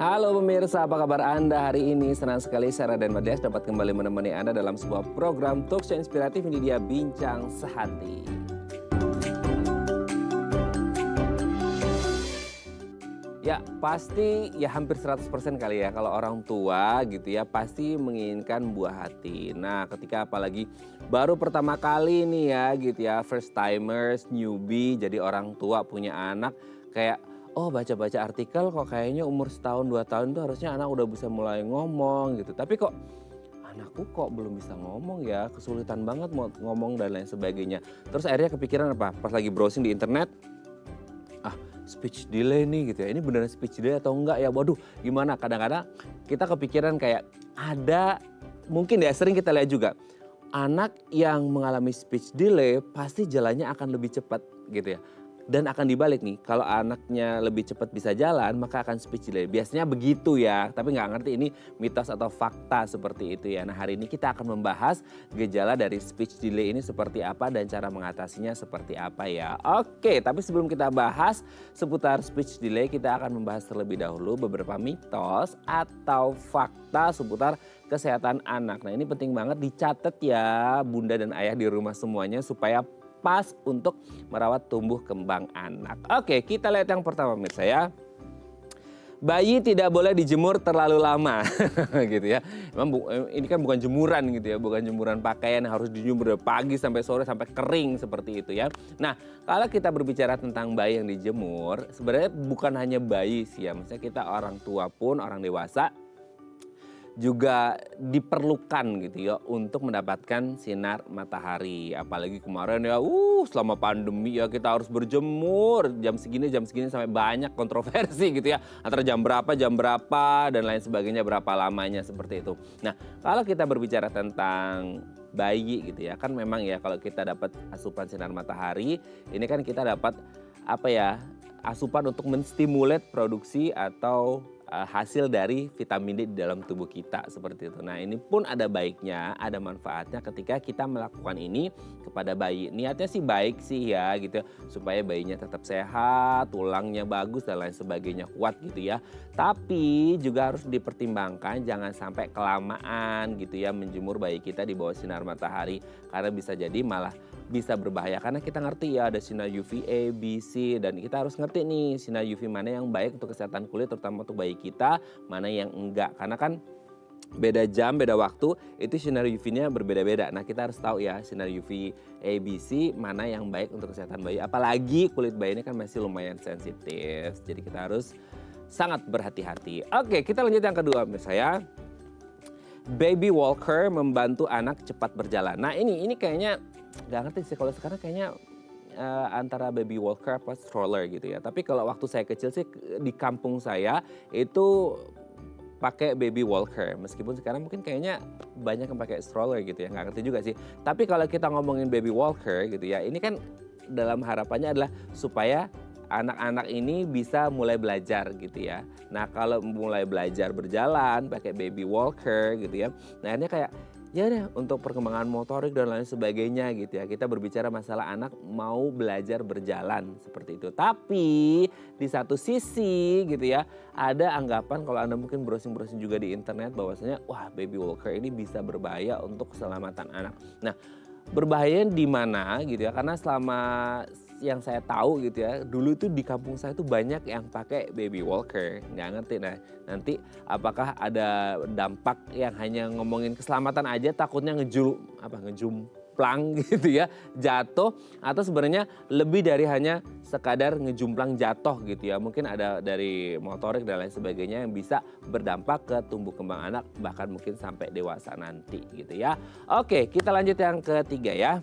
Halo pemirsa, apa kabar Anda hari ini? Senang sekali Sarah dan Matias dapat kembali menemani Anda dalam sebuah program talkshow inspiratif. Ini dia Bincang Sehati. Ya pasti ya hampir 100% kali ya kalau orang tua gitu ya pasti menginginkan buah hati. Nah ketika apalagi baru pertama kali nih ya gitu ya, first timers, newbie, jadi orang tua punya anak kayak oh baca-baca artikel kok kayaknya umur setahun 2 tahun tuh harusnya anak udah bisa mulai ngomong gitu. Tapi kok anakku kok belum bisa ngomong ya, kesulitan banget mau ngomong dan lain sebagainya. Terus akhirnya kepikiran apa? Pas lagi browsing di internet, ah speech delay nih gitu ya, ini beneran speech delay atau enggak ya? Waduh gimana, kadang-kadang kita kepikiran kayak ada, mungkin ya sering kita lihat juga, anak yang mengalami speech delay pasti jalannya akan lebih cepat gitu ya. Dan akan dibalik nih, kalau anaknya lebih cepat bisa jalan, maka akan speech delay. Biasanya begitu ya, tapi nggak ngerti ini mitos atau fakta seperti itu ya. Nah hari ini kita akan membahas gejala dari speech delay ini seperti apa dan cara mengatasinya seperti apa ya. Oke, tapi sebelum kita bahas seputar speech delay, kita akan membahas terlebih dahulu beberapa mitos atau fakta seputar kesehatan anak. Nah ini penting banget dicatat ya bunda dan ayah di rumah semuanya supaya pas untuk merawat tumbuh kembang anak. Oke, kita lihat yang pertama pemirsa ya. Bayi tidak boleh dijemur terlalu lama gitu ya. Memang ini kan bukan jemuran gitu ya, bukan jemuran pakaian yang harus dijemur dari pagi sampai sore sampai kering seperti itu ya. Nah, kalau kita berbicara tentang bayi yang dijemur, sebenarnya bukan hanya bayi sih ya, maksudnya kita orang tua pun, orang dewasa juga diperlukan gitu ya untuk mendapatkan sinar matahari. Apalagi kemarin ya selama pandemi ya kita harus berjemur jam segini sampai banyak kontroversi gitu ya. Antara jam berapa dan lain sebagainya, berapa lamanya seperti itu. Nah kalau kita berbicara tentang bayi gitu ya, kan memang ya kalau kita dapat asupan sinar matahari ini kan kita dapat apa ya, asupan untuk menstimulat produksi atau hasil dari vitamin D di dalam tubuh kita seperti itu. Nah ini pun ada baiknya, ada manfaatnya ketika kita melakukan ini kepada bayi. Niatnya sih baik sih ya gitu, supaya bayinya tetap sehat, tulangnya bagus dan lain sebagainya, kuat gitu ya. Tapi juga harus dipertimbangkan jangan sampai kelamaan gitu ya menjemur bayi kita di bawah sinar matahari. Karena bisa jadi malah bisa berbahaya, karena kita ngerti ya ada sinar UVA, B, C, dan kita harus ngerti nih sinar UV mana yang baik untuk kesehatan kulit terutama untuk bayi kita, mana yang enggak. Karena kan beda jam, beda waktu, itu sinar UV-nya berbeda-beda. Nah kita harus tahu ya sinar UV A, B, C mana yang baik untuk kesehatan bayi. Apalagi kulit bayi ini kan masih lumayan sensitif, jadi kita harus sangat berhati-hati. Oke, kita lanjut yang kedua misalnya. Baby walker membantu anak cepat berjalan. Nah ini kayaknya nggak ngerti sih, kalau sekarang kayaknya antara baby walker apa stroller gitu ya. Tapi kalau waktu saya kecil sih di kampung saya itu pakai baby walker. Meskipun sekarang mungkin kayaknya banyak yang pakai stroller gitu ya, nggak ngerti juga sih. Tapi kalau kita ngomongin baby walker gitu ya, ini kan dalam harapannya adalah supaya anak-anak ini bisa mulai belajar gitu ya. Nah kalau mulai belajar berjalan pakai baby walker gitu ya, nah ini kayak ya deh untuk perkembangan motorik dan lain sebagainya gitu ya. Kita berbicara masalah anak mau belajar berjalan seperti itu. Tapi di satu sisi gitu ya, ada anggapan kalau Anda mungkin browsing-browsing juga di internet bahwasanya wah baby walker ini bisa berbahaya untuk keselamatan anak. Nah berbahaya di mana gitu ya, karena selama yang saya tahu gitu ya, dulu itu di kampung saya tuh banyak yang pakai baby walker, nggak ngerti. Nah nanti apakah ada dampak yang hanya ngomongin keselamatan aja, takutnya ngejumplang gitu ya, jatuh, atau sebenarnya lebih dari hanya sekadar ngejumplang jatuh gitu ya. Mungkin ada dari motorik dan lain sebagainya yang bisa berdampak ke tumbuh kembang anak, bahkan mungkin sampai dewasa nanti gitu ya. Oke, kita lanjut yang ketiga ya.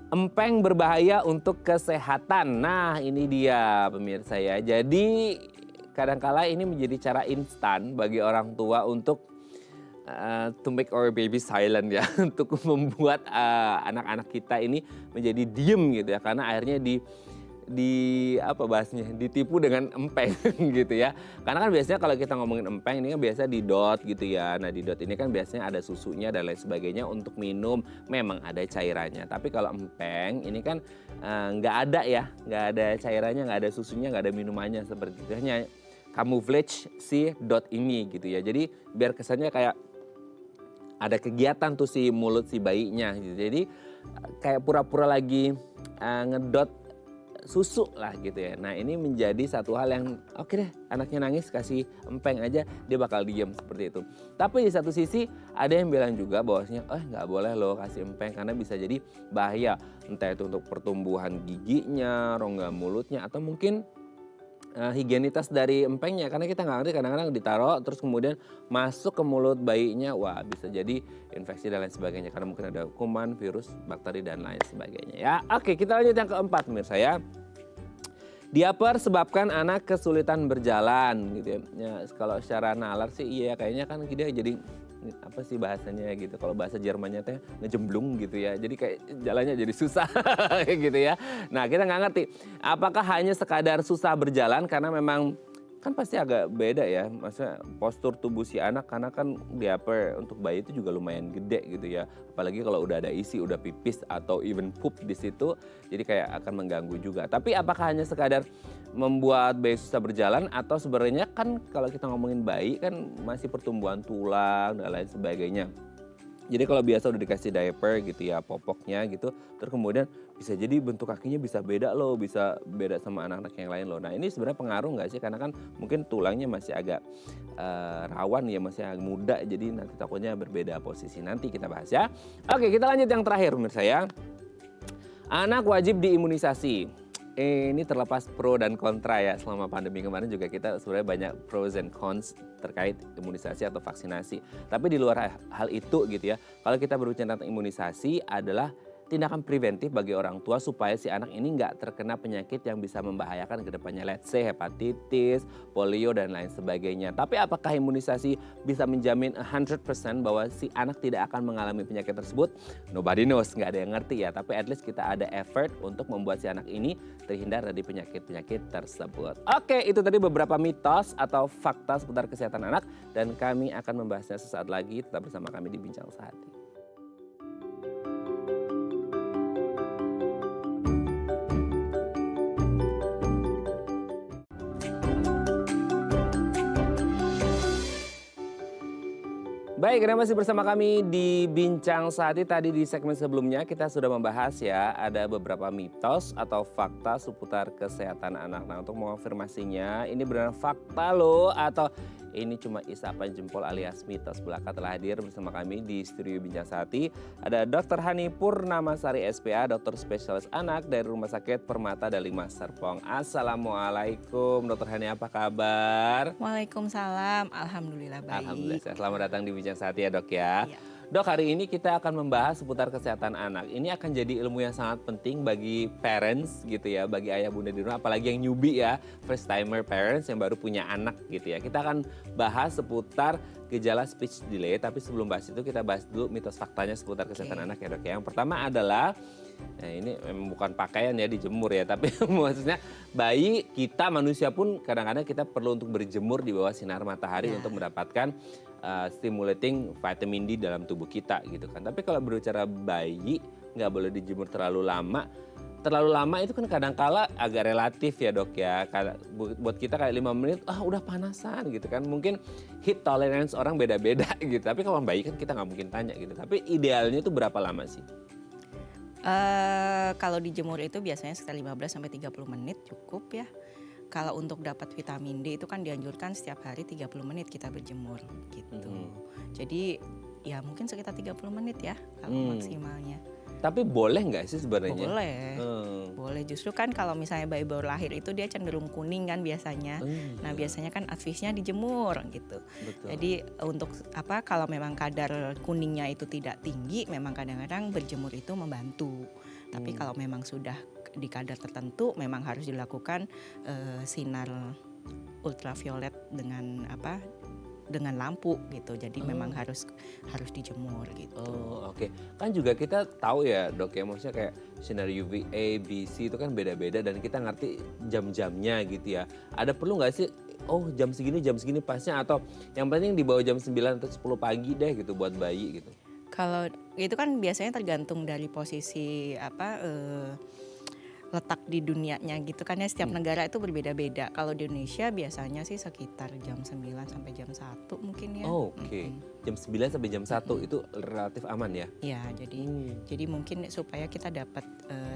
Empeng berbahaya untuk kesehatan. Nah ini dia pemirsa ya. Jadi kadangkala ini menjadi cara instan bagi orang tua untuk to make our baby silent ya. Untuk membuat anak-anak kita ini menjadi diem gitu ya. Karena akhirnya ditipu dengan empeng gitu ya. Karena kan biasanya kalau kita ngomongin empeng ini kan biasa di dot gitu ya. Nah di dot ini kan biasanya ada susunya dan lain sebagainya untuk minum, memang ada cairannya. Tapi kalau empeng ini kan nggak ada ya, nggak ada cairannya, nggak ada susunya, nggak ada minumannya seperti itu. camouflage si dot ini gitu ya. Jadi biar kesannya kayak ada kegiatan tuh si mulut si bayinya gitu. Jadi kayak pura-pura lagi ngedot susu lah gitu ya. Nah ini menjadi satu hal yang oke deh, anaknya nangis kasih empeng aja dia bakal diem seperti itu. Tapi di satu sisi ada yang bilang juga bahwasanya nggak boleh loh kasih empeng karena bisa jadi bahaya. Entah itu untuk pertumbuhan giginya, rongga mulutnya atau mungkin higienitas dari empengnya karena kita nggak ngerti kadang-kadang ditaruh terus kemudian masuk ke mulut bayinya, wah bisa jadi infeksi dan lain sebagainya karena mungkin ada kuman, virus, bakteri dan lain sebagainya ya. Oke, kita lanjut yang keempat pemirsa ya. Diaper sebabkan anak kesulitan berjalan gitu ya. Ya kalau secara nalar sih iya kayaknya kan dia jadi apa sih bahasanya gitu. Kalau bahasa Jermannya teh ngejemblung gitu ya. Jadi kayak jalannya jadi susah gitu ya. Nah kita nggak ngerti apakah hanya sekadar susah berjalan karena memang kan pasti agak beda ya. Maksudnya postur tubuh si anak karena kan diaper untuk bayi itu juga lumayan gede gitu ya. Apalagi kalau udah ada isi, udah pipis atau even poop di situ. Jadi kayak akan mengganggu juga. Tapi apakah hanya sekadar membuat bayi susah berjalan atau sebenarnya kan kalau kita ngomongin bayi kan masih pertumbuhan tulang dan lain sebagainya. Jadi kalau biasa udah dikasih diaper gitu ya popoknya gitu, terus kemudian bisa jadi bentuk kakinya bisa beda loh, bisa beda sama anak-anak yang lain loh. Nah ini sebenarnya pengaruh nggak sih? Karena kan mungkin tulangnya masih agak rawan ya, masih agak muda, jadi nanti takutnya berbeda posisi. Nanti kita bahas ya. Oke kita lanjut yang terakhir pemirsa ya. Anak wajib diimunisasi. Ini terlepas pro dan kontra ya, selama pandemi kemarin juga kita sebenarnya banyak pros and cons terkait imunisasi atau vaksinasi. Tapi di luar hal itu gitu ya, kalau kita berbicara tentang imunisasi adalah tindakan preventif bagi orang tua supaya si anak ini nggak terkena penyakit yang bisa membahayakan ke depannya. Let's say hepatitis, polio dan lain sebagainya. Tapi apakah imunisasi bisa menjamin 100% bahwa si anak tidak akan mengalami penyakit tersebut? Nobody knows, nggak ada yang ngerti ya. Tapi at least kita ada effort untuk membuat si anak ini terhindar dari penyakit-penyakit tersebut. Oke, itu tadi beberapa mitos atau fakta seputar kesehatan anak. Dan kami akan membahasnya sesaat lagi. Tetap bersama kami di Bincang Sehati. Baik, Anda masih bersama kami di Bincang Sehati. Tadi di segmen sebelumnya kita sudah membahas ya, ada beberapa mitos atau fakta seputar kesehatan anak. Nah untuk mengonfirmasinya, ini benar fakta loh atau ini cuma isapan jempol alias mitos belaka, telah hadir bersama kami di studio Bincang Sehati. Ada Dr. Hani Purnamasari SPA, dokter spesialis anak dari Rumah Sakit Permata Dalima Serpong. Assalamualaikum Dr. Hani, apa kabar? Waalaikumsalam, alhamdulillah baik. Alhamdulillah, selamat datang di Bincang Sehati ya dok ya. Iya. Dok, hari ini kita akan membahas seputar kesehatan anak. Ini akan jadi ilmu yang sangat penting bagi parents gitu ya, bagi ayah bunda di rumah, apalagi yang newbie ya, first timer parents yang baru punya anak gitu ya. Kita akan bahas seputar gejala speech delay, tapi sebelum bahas itu kita bahas dulu mitos faktanya seputar kesehatan anak ya dok ya. Yang pertama adalah, nah ini memang bukan pakaian ya dijemur ya, tapi maksudnya bayi kita manusia pun kadang-kadang kita perlu untuk berjemur di bawah sinar matahari untuk mendapatkan stimulating vitamin D dalam tubuh kita gitu kan. Tapi kalau berbicara bayi nggak boleh dijemur terlalu lama. Terlalu lama itu kan kadang-kala agak relatif ya dok ya. Buat kita kayak 5 menit, udah panasan gitu kan. Mungkin heat tolerance orang beda-beda gitu. Tapi kalau bayi kan kita nggak mungkin tanya gitu. Tapi idealnya itu berapa lama sih? Kalau dijemur itu biasanya sekitar 15-30 menit cukup ya. Kalau untuk dapat vitamin D itu kan dianjurkan setiap hari 30 menit kita berjemur gitu. Jadi ya mungkin sekitar 30 menit ya kalau maksimalnya. Tapi boleh nggak sih sebenarnya? Boleh, boleh. Justru kan kalau misalnya bayi baru lahir itu dia cenderung kuning kan biasanya. Nah biasanya kan advisnya dijemur gitu. Betul. Jadi untuk apa kalau memang kadar kuningnya itu tidak tinggi, memang kadang-kadang berjemur itu membantu. Tapi kalau memang sudah di kadar tertentu, memang harus dilakukan sinar ultraviolet dengan apa? Dengan lampu gitu. Jadi memang harus dijemur gitu. Oke. Kan juga kita tahu ya dok ya, maksudnya kayak sinar UVA, BC itu kan beda-beda dan kita ngerti jam-jamnya gitu ya. Ada perlu nggak sih, jam segini pasnya, atau yang penting di bawah jam 9 atau 10 pagi deh gitu buat bayi gitu? Kalau itu kan biasanya tergantung dari posisi letak di dunianya gitu kan ya, setiap negara itu berbeda-beda. Kalau di Indonesia biasanya sih sekitar jam 9 sampai jam 1 mungkin ya. Oh, oke. Jam 9 sampai jam 1 itu relatif aman ya? Ya, jadi mungkin supaya kita dapat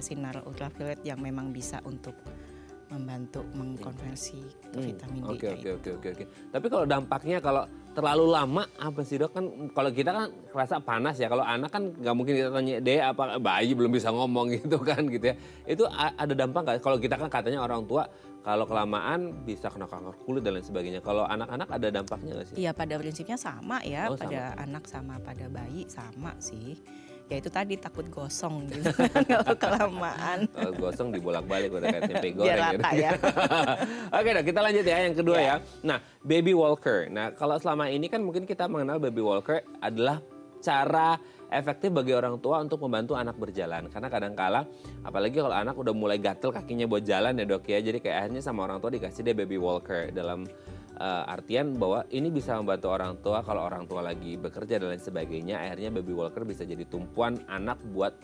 sinar ultraviolet yang memang bisa untuk membantu mengkonversi ke vitamin D. Oke. Tapi kalau dampaknya kalau terlalu lama apa sih dok? Kan kalau kita kan kerasa panas ya. Kalau anak kan nggak mungkin kita tanya deh apa bayi belum bisa ngomong gitu kan gitu ya. Itu ada dampak nggak? Kalau kita kan katanya orang tua kalau kelamaan bisa kena kanker kulit dan lain sebagainya. Kalau anak-anak ada dampaknya nggak sih? Iya, pada prinsipnya sama ya, pada sama. anak sama pada bayi sama sih. Ya itu tadi takut gosong gitu kan kalau kelamaan. Kalau gosong dibolak-balik udah kayak tempe Biar goreng. rata Gitu. ya. Oke dok, kita lanjut ya yang kedua ya. Nah, baby walker. Nah, kalau selama ini kan mungkin kita mengenal baby walker adalah cara efektif bagi orang tua untuk membantu anak berjalan. Karena kadang-kala, apalagi kalau anak udah mulai gatel kakinya buat jalan ya dok ya. Jadi kayak akhirnya sama orang tua dikasih dia baby walker dalam artian bahwa ini bisa membantu orang tua kalau orang tua lagi bekerja dan lain sebagainya. Akhirnya baby walker bisa jadi tumpuan anak buat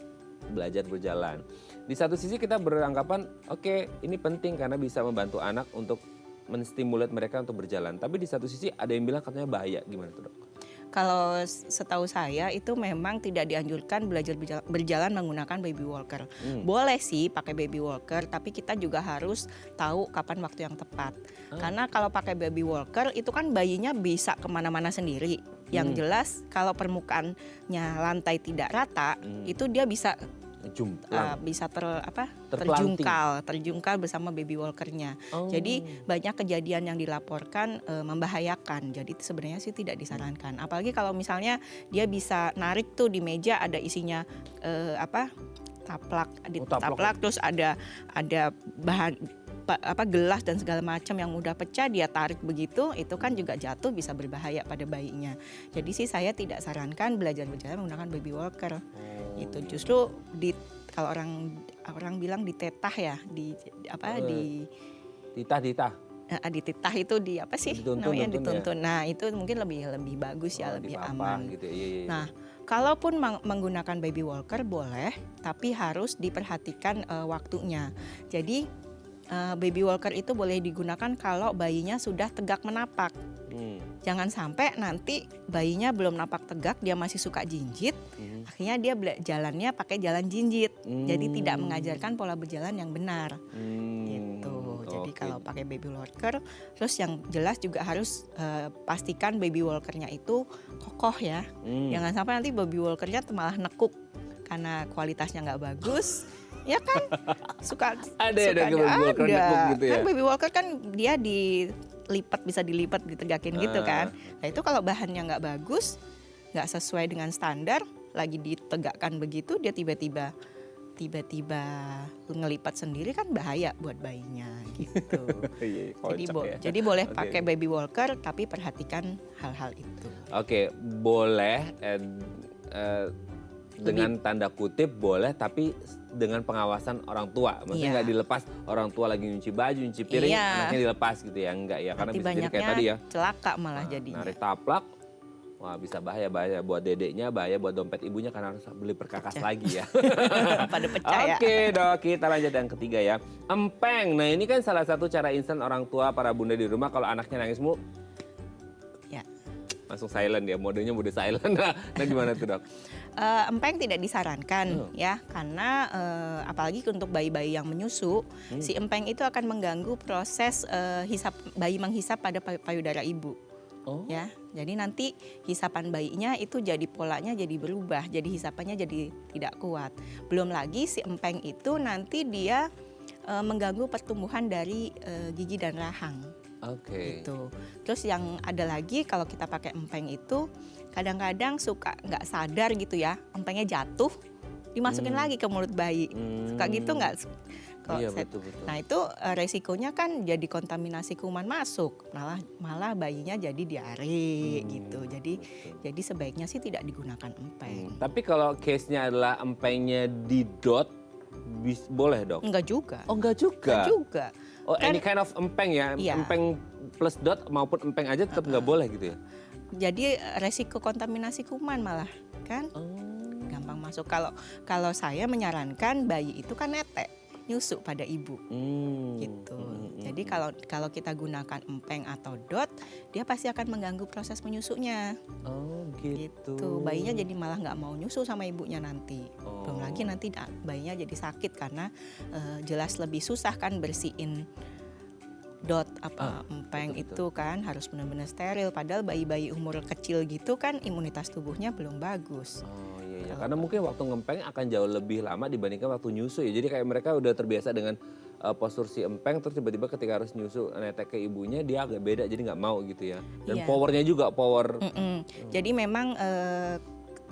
belajar berjalan. Di satu sisi kita beranggapan oke, ini penting karena bisa membantu anak untuk menstimulat mereka untuk berjalan. Tapi di satu sisi ada yang bilang katanya bahaya. Gimana tuh dok? Kalau setahu saya itu memang tidak dianjurkan belajar berjalan menggunakan baby walker. Boleh sih pakai baby walker, tapi kita juga harus tahu kapan waktu yang tepat. Karena kalau pakai baby walker itu kan bayinya bisa kemana-mana sendiri. Yang jelas kalau permukaannya lantai tidak rata, itu dia bisa terjungkal bersama baby walkernya. Jadi banyak kejadian yang dilaporkan membahayakan. Jadi sebenarnya sih tidak disarankan. Apalagi kalau misalnya dia bisa narik tuh di meja ada isinya taplak, terus ada bahan gelas dan segala macam yang mudah pecah, dia tarik begitu, itu kan juga jatuh bisa berbahaya pada bayinya. Jadi sih saya tidak sarankan belajar berjalan menggunakan baby walker. Itu justru kalau orang bilang ditetah ya, dititah itu dituntun. Nah, itu mungkin lebih bagus ya, lebih aman. Gitu. Iya. Nah, kalaupun menggunakan baby walker boleh, tapi harus diperhatikan waktunya. Jadi baby walker itu boleh digunakan kalau bayinya sudah tegak menapak. Jangan sampai nanti bayinya belum napak tegak, dia masih suka jinjit, akhirnya dia jalannya pakai jalan jinjit. Jadi tidak mengajarkan pola berjalan yang benar. Gitu. Jadi kalau pakai baby walker, terus yang jelas juga harus pastikan baby walkernya itu kokoh ya. Jangan sampai nanti baby walkernya malah nekuk karena kualitasnya nggak bagus. Ya kan ada baby walker nekuk gitu ya. Kan baby walker kan dia bisa dilipat ditegakin gitu kan. Nah itu kalau bahannya nggak bagus, nggak sesuai dengan standar, lagi ditegakkan begitu dia tiba-tiba ngelipat sendiri kan bahaya buat bayinya gitu. Jadi boleh pakai baby walker tapi perhatikan hal-hal itu. Oke, boleh dengan tanda kutip boleh tapi dengan pengawasan orang tua. Maksudnya nggak dilepas orang tua lagi nyuci baju, nyuci piring, anaknya dilepas gitu ya. Enggak ya, karena nanti bisa jadi kayak tadi ya. Celaka malah jadinya. Narik taplak, wah bisa bahaya buat dedeknya, bahaya buat dompet ibunya karena harus beli perkakas lagi ya. Pada pecah ya. Oke dok, kita lanjut yang ketiga ya. Empeng, nah ini kan salah satu cara instan orang tua para bunda di rumah kalau anaknya nangis mulu. Ya. Langsung silent ya, modenya mode silent. Nah gimana tuh dok? Empeng tidak disarankan ya, karena apalagi untuk bayi-bayi yang menyusu, si empeng itu akan mengganggu proses bayi menghisap pada payudara ibu. Ya, jadi nanti hisapan bayinya itu jadi polanya jadi berubah, jadi hisapannya jadi tidak kuat. Belum lagi si empeng itu nanti dia mengganggu pertumbuhan dari gigi dan rahang. Gitu. Terus yang ada lagi kalau kita pakai empeng itu kadang-kadang suka nggak sadar gitu ya, empengnya jatuh, dimasukin lagi ke mulut bayi. Suka gitu nggak? Iya, betul. Nah itu resikonya kan jadi kontaminasi kuman masuk, malah bayinya jadi diare gitu. Jadi sebaiknya sih tidak digunakan empeng. Tapi kalau case-nya adalah empengnya didot, boleh dok? Enggak juga. Oh enggak juga? Enggak juga. Oh any kind of empeng ya? Iya. Empeng plus dot maupun empeng aja tetap nggak boleh gitu ya? Jadi resiko kontaminasi kuman malah kan gampang masuk. Kalau saya menyarankan bayi itu kan netek. nyusu pada ibu. Gitu. Jadi kalau kita gunakan empeng atau dot, dia pasti akan mengganggu proses menyusunya. Oh gitu. Gitu. Bayinya jadi malah nggak mau nyusu sama ibunya nanti. Belum lagi nanti bayinya jadi sakit karena jelas lebih susah kan bersihin dot empeng betul. itu kan harus benar-benar steril. Padahal bayi-bayi umur kecil gitu kan imunitas tubuhnya belum bagus. Oh iya, karena mungkin waktu ngempeng akan jauh lebih lama dibandingkan waktu nyusu ya. Jadi kayak mereka udah terbiasa dengan postur si empeng, terus tiba-tiba ketika harus nyusu netek ke ibunya dia agak beda, jadi nggak mau gitu ya. Dan Iya. powernya juga power. Jadi memang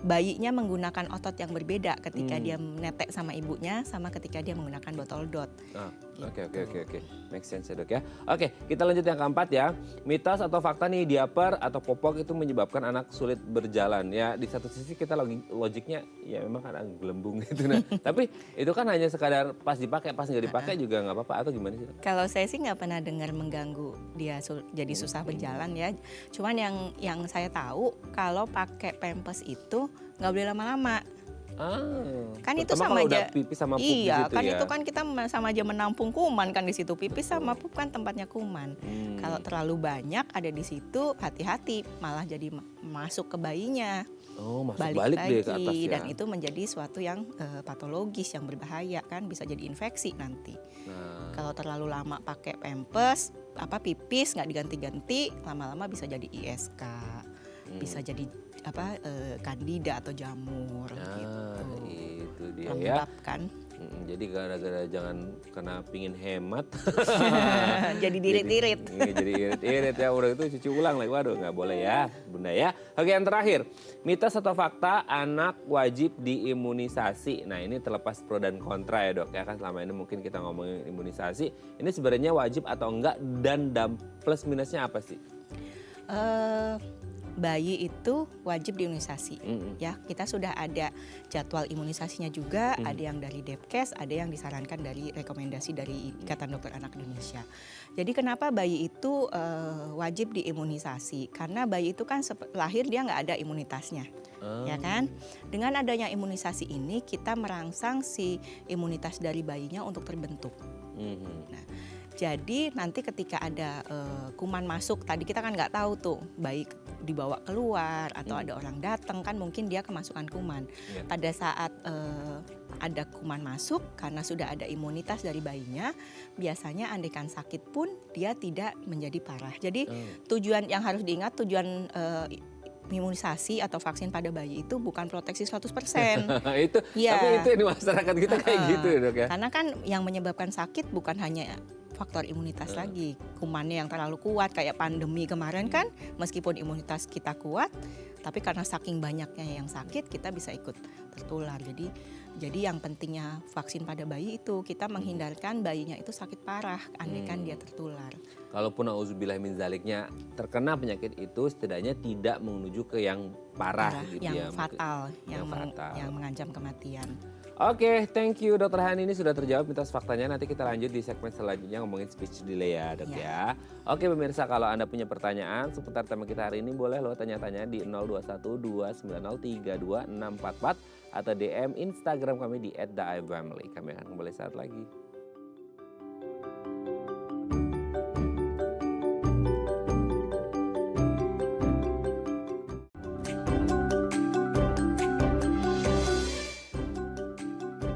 bayinya menggunakan otot yang berbeda ketika dia netek sama ibunya sama ketika dia menggunakan botol dot. Oke. Make sense ya dok ya. Oke, kita lanjut yang keempat ya. Mitos atau fakta nih diaper atau popok itu menyebabkan anak sulit berjalan ya. Di satu sisi kita logiknya ya memang kan gelembung gitu. Nah, tapi itu kan hanya sekadar pas dipakai, pas nggak dipakai juga nggak apa-apa atau gimana sih dok? Kalau saya sih nggak pernah dengar mengganggu dia jadi susah berjalan ya. Cuman yang saya tahu kalau pakai pampers itu nggak boleh lama-lama. Kan itu Terutama sama kalau aja. udah pipis sama pup Iya, gitu kan ya. itu kan kita sama aja menampung kuman kan di situ. Pipis sama pup kan tempatnya kuman. Kalau terlalu banyak ada di situ, hati-hati malah jadi masuk ke bayinya. Oh, masuk Balik balik lagi deh ke atas ya. dan itu menjadi suatu yang patologis yang berbahaya kan, bisa jadi infeksi nanti. Nah, Kalau terlalu lama pakai pampers, pipis nggak diganti-ganti, lama-lama bisa jadi ISK, bisa jadi kandida atau jamur gitu. itu dia ya. Lembab kan. Jadi gara-gara jangan karena pingin hemat. Jadi dirit-irit. Jadi irit-irit ya, udah itu cuci ulang lagi. Waduh nggak boleh ya bunda ya. Oke, yang terakhir, mitos atau fakta anak wajib diimunisasi. Nah ini terlepas pro dan kontra ya dok ya kan, selama ini mungkin kita ngomongin imunisasi. Ini sebenarnya wajib atau enggak dan plus minusnya apa sih? Bayi itu wajib diimunisasi. Ya, kita sudah ada jadwal imunisasinya juga, ada yang dari Depkes, ada yang disarankan dari rekomendasi dari Ikatan Dokter Anak Indonesia. Jadi kenapa bayi itu wajib diimunisasi? Karena bayi itu kan lahir dia nggak ada imunitasnya. Ya kan? Dengan adanya imunisasi ini kita merangsang si imunitas dari bayinya untuk terbentuk. Nah, jadi nanti ketika ada kuman masuk, tadi kita kan nggak tahu tuh bayi dibawa keluar atau ada orang datang kan mungkin dia kemasukan kuman. Pada saat ada kuman masuk karena sudah ada imunitas dari bayinya, biasanya andaikan sakit pun dia tidak menjadi parah. Jadi tujuan yang harus diingat, tujuan imunisasi atau vaksin pada bayi itu bukan proteksi 100%. Itu, Ya. Tapi itu di masyarakat kita kayak gitu ya dok ya. Karena kan yang menyebabkan sakit bukan hanya faktor imunitas lagi, kumannya yang terlalu kuat kayak pandemi kemarin kan, meskipun imunitas kita kuat, tapi karena saking banyaknya yang sakit kita bisa ikut tertular. Jadi yang pentingnya vaksin pada bayi itu kita menghindarkan bayinya itu sakit parah, andaikan dia tertular. Kalaupun auzubillah min zaliknya terkena penyakit itu, setidaknya tidak menuju ke yang parah gitu ya. Yang fatal, fatal. yang mengancam kematian. Oke, thank you Dokter Hani, ini sudah terjawab mitos faktanya. Nanti kita lanjut di segmen selanjutnya ngomongin speech delay ya dok ya. Oke pemirsa, kalau Anda punya pertanyaan seputar tema kita hari ini, boleh lo tanya-tanya di 0212903244 atau DM Instagram kami di @theifamily. Kami akan kembali saat lagi.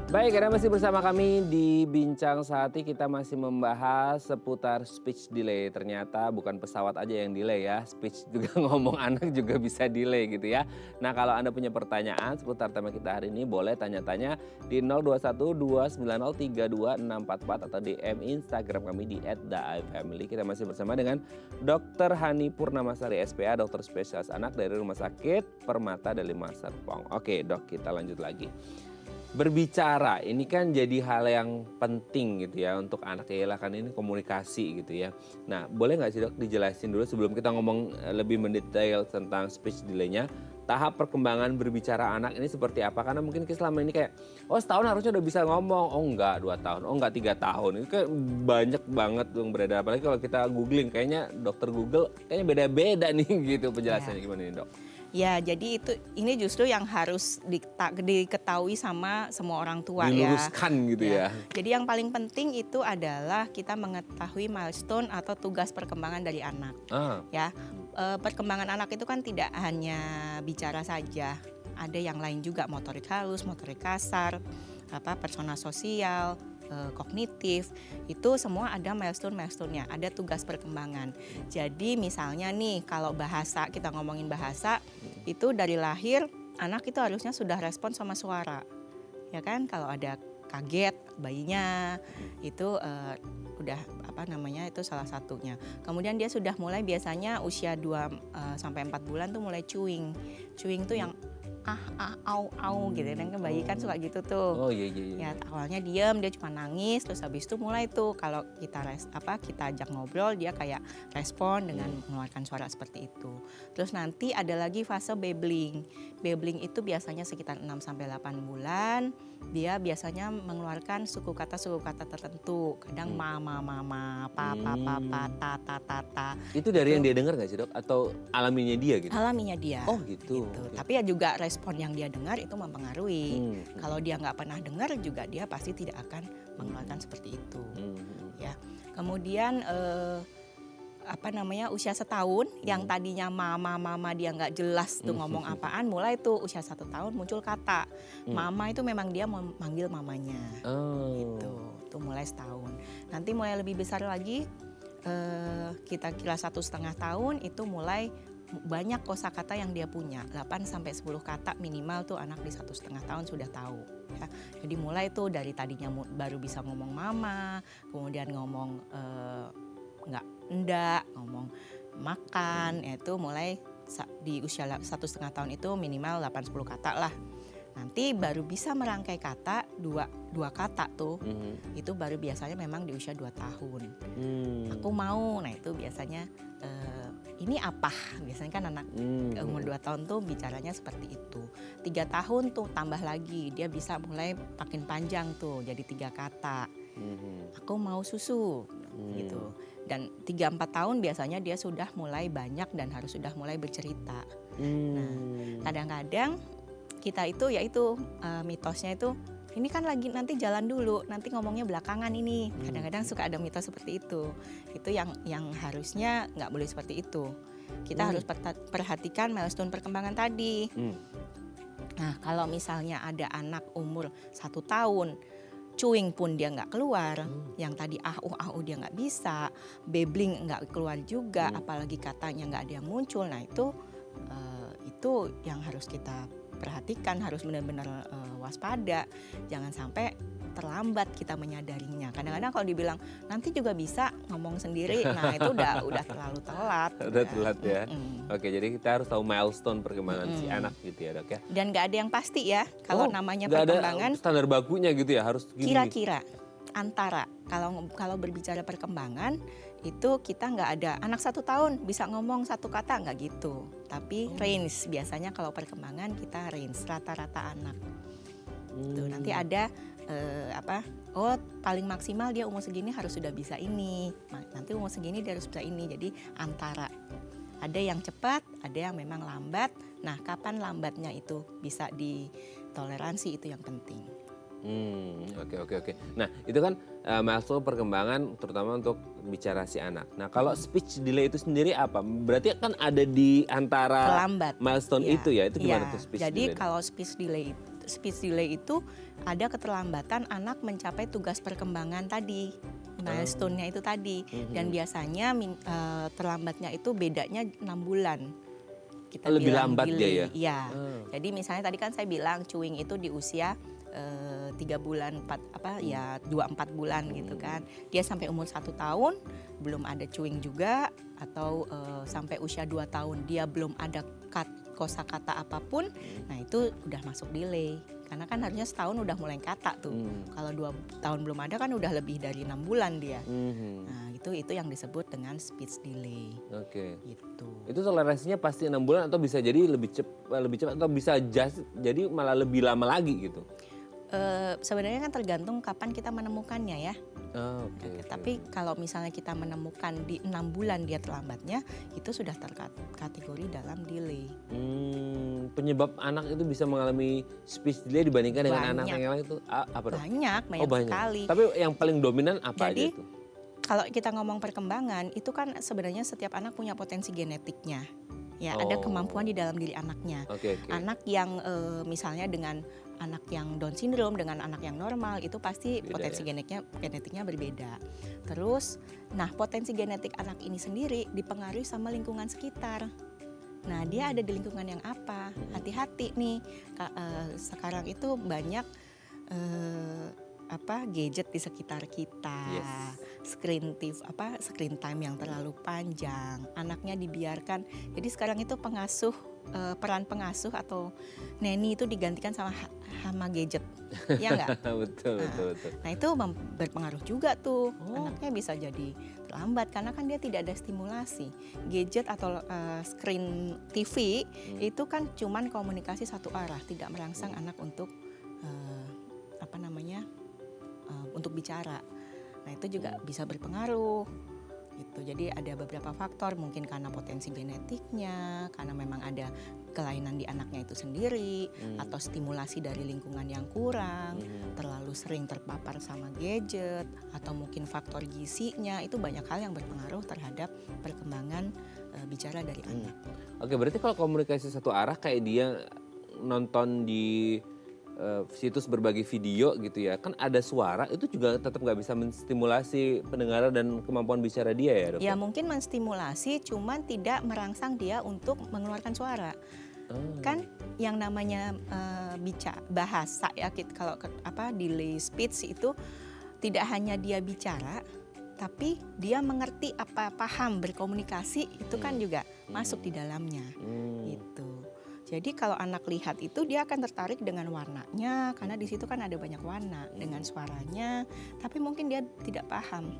Baik, Anda masih bersama kami di Bincang Sehati. Kita masih membahas seputar speech delay. Ternyata bukan pesawat aja yang delay ya, speech juga ngomong anak juga bisa delay gitu ya. Nah kalau Anda punya pertanyaan seputar tema kita hari ini, boleh tanya-tanya di 0212903244 atau DM Instagram kami di @theifamily. Kita masih bersama dengan Dr. Hani Purnamasari SPA, dokter spesialis anak dari Rumah Sakit Permata Daliman Serpong. Oke dok, kita lanjut lagi. Berbicara ini kan jadi hal yang penting gitu ya untuk anak ya, kan ini komunikasi gitu ya. Nah boleh nggak sih dok dijelasin dulu sebelum kita ngomong lebih mendetail tentang speech delay-nya, tahap perkembangan berbicara anak ini seperti apa? Karena mungkin selama ini kayak setahun harusnya udah bisa ngomong, enggak 2 tahun, enggak 3 tahun. Itu kayak banyak banget yang beredar, apalagi kalau kita googling kayaknya dokter Google kayaknya beda-beda nih gitu penjelasannya. Gimana nih dok? Ya, jadi ini justru yang harus diketahui sama semua orang tua ya. Diluruskan gitu ya. Jadi yang paling penting itu adalah kita mengetahui milestone atau tugas perkembangan dari anak. Ya, perkembangan anak itu kan tidak hanya bicara saja, ada yang lain juga, motorik halus, motorik kasar, persona sosial, kognitif, itu semua ada milestone-nya, ada tugas perkembangan. Jadi misalnya nih kalau bahasa, kita ngomongin bahasa, itu dari lahir anak itu harusnya sudah respon sama suara. Ya kan, kalau ada kaget bayinya itu udah itu salah satunya. Kemudian dia sudah mulai biasanya usia 2 sampai 4 bulan tuh mulai chewing. Chewing tuh yang au gitu, dan kan bayi kan suka gitu tuh. Oh iya. Ya awalnya diem, dia cuma nangis, terus habis itu mulai tuh kalau kita kita ajak ngobrol, dia kayak respon dengan mengeluarkan suara seperti itu. Terus nanti ada lagi fase babbling. Babbling itu biasanya sekitar 6 sampai 8 bulan. Dia biasanya mengeluarkan suku kata tertentu. Kadang mama, papa, ta. Itu dari yang dia dengar nggak sih, Dok? Atau alaminya dia gitu? Alaminya dia. Oh gitu. Tapi ya juga respon yang dia dengar itu mempengaruhi. Kalau dia nggak pernah dengar juga dia pasti tidak akan mengeluarkan seperti itu. Ya. Kemudian usia 1 tahun yang tadinya mama dia nggak jelas tuh ngomong apaan, mulai tuh usia 1 tahun muncul kata. Mama itu memang dia memanggil mamanya. Gitu. Tuh mulai 1 tahun. Nanti mulai lebih besar lagi, kita kira 1,5 tahun itu mulai banyak kosakata yang dia punya, 8 sampai 10 kata minimal tuh anak di 1,5 tahun sudah tahu. Ya. Jadi mulai tuh dari tadinya baru bisa ngomong mama, kemudian ngomong enggak, ngomong makan, itu mulai di usia 1,5 tahun itu minimal 8-10 kata lah. Nanti baru bisa merangkai kata, dua kata tuh, itu baru biasanya memang di usia 2 tahun. Aku mau, nah itu biasanya ini apa? Biasanya kan anak umur 2 tahun tuh bicaranya seperti itu. 3 tahun tuh tambah lagi, dia bisa mulai makin panjang tuh jadi 3 kata. Aku mau susu, gitu. Dan 3-4 tahun biasanya dia sudah mulai banyak dan sudah mulai bercerita. Nah, kadang-kadang kita itu mitosnya itu, ini kan lagi nanti jalan dulu, nanti ngomongnya belakangan ini. Kadang-kadang suka ada mitos seperti itu. Itu yang harusnya nggak boleh seperti itu. Kita harus perhatikan milestone perkembangan tadi. Nah, kalau misalnya ada anak umur 1 tahun, chewing pun dia nggak keluar, yang tadi ahu dia nggak bisa, babbling nggak keluar juga, apalagi katanya nggak ada yang muncul. Nah itu yang harus kita perhatikan, harus benar-benar waspada, jangan sampai terlambat kita menyadarinya. Kadang-kadang kalau dibilang nanti juga bisa ngomong sendiri, nah itu udah terlalu telat. Udah telat ya. Oke, jadi kita harus tahu milestone perkembangan si anak gitu ya, Dok ya. Dan nggak ada yang pasti ya kalau namanya perkembangan. Ada standar bakunya gitu ya, harus gini. Kira-kira antara kalau berbicara perkembangan itu kita nggak ada anak 1 tahun bisa ngomong 1 kata, nggak gitu. Tapi range biasanya kalau perkembangan kita range rata-rata anak. Tuh nanti ada paling maksimal dia umur segini harus sudah bisa ini. Nanti umur segini dia harus bisa ini. Jadi antara ada yang cepat, ada yang memang lambat. Nah, kapan lambatnya itu bisa ditoleransi itu yang penting. Oke. Nah, itu kan milestone perkembangan terutama untuk bicara si anak. Nah, kalau speech delay itu sendiri apa? Berarti kan ada di antara milestone itu ya. Itu gimana tuh speech delay? Jadi kalau speech delay itu ada keterlambatan anak mencapai tugas perkembangan tadi. Milestone-nya itu tadi. Dan biasanya terlambatnya itu bedanya 6 bulan. Kita lebih bilang lambat delay. dia ya? Iya. Jadi misalnya tadi kan saya bilang chewing itu di usia 3 bulan, 2-4 bulan gitu kan. Dia sampai umur 1 tahun belum ada chewing juga, atau sampai usia 2 tahun dia belum ada kosakata apapun, nah itu udah masuk delay. Karena kan harusnya setahun udah mulai kata tuh. Kalau 2 tahun belum ada kan udah lebih dari 6 bulan dia. Nah itu yang disebut dengan speech delay. Oke. Gitu. Itu toleransinya pasti 6 bulan atau bisa jadi lebih cepat atau bisa jadi malah lebih lama lagi gitu? Sebenarnya kan tergantung kapan kita menemukannya ya. Oke. Tapi kalau misalnya kita menemukan di 6 bulan dia terlambatnya, itu sudah terkategori dalam delay. Penyebab anak itu bisa mengalami speech delay dibandingkan dengan anak Banyak. yang lain itu apa dok? Banyak Banyak. sekali. Tapi yang paling dominan apa Jadi, aja itu? kalau kita ngomong perkembangan, itu kan sebenarnya setiap anak punya potensi genetiknya. Ya, ada kemampuan di dalam diri anaknya. Oke. Anak yang misalnya dengan anak yang Down syndrome dengan anak yang normal itu pasti Beda, potensi ya? genetiknya berbeda. Terus, nah potensi genetik anak ini sendiri dipengaruhi sama lingkungan sekitar. Nah, dia ada di lingkungan yang apa? Hati-hati nih. Sekarang itu banyak gadget di sekitar kita. Yes. Screen time yang terlalu panjang. Anaknya dibiarkan. Jadi sekarang itu peran pengasuh atau neni itu digantikan sama gadget. Ya enggak? betul. Nah, itu berpengaruh juga tuh. Anaknya bisa jadi terlambat karena kan dia tidak ada stimulasi. Gadget atau screen TV itu kan cuman komunikasi satu arah, tidak merangsang anak untuk untuk bicara. Nah, itu juga bisa berpengaruh. Gitu. Jadi ada beberapa faktor, mungkin karena potensi genetiknya, karena memang ada kelainan di anaknya itu sendiri, atau stimulasi dari lingkungan yang kurang, terlalu sering terpapar sama gadget, atau mungkin faktor gizinya, itu banyak hal yang berpengaruh terhadap perkembangan bicara dari anak. Oke, berarti kalau komunikasi satu arah kayak dia nonton di situs berbagi video gitu ya, kan ada suara, itu juga tetap nggak bisa menstimulasi pendengaran dan kemampuan bicara dia ya dok? Ya mungkin menstimulasi, cuman tidak merangsang dia untuk mengeluarkan suara. Kan yang namanya bahasa ya, kalau delay speech itu tidak hanya dia bicara, tapi dia mengerti paham berkomunikasi itu kan juga masuk di dalamnya. Gitu. Jadi kalau anak lihat itu dia akan tertarik dengan warnanya karena di situ kan ada banyak warna, dengan suaranya, tapi mungkin dia tidak paham.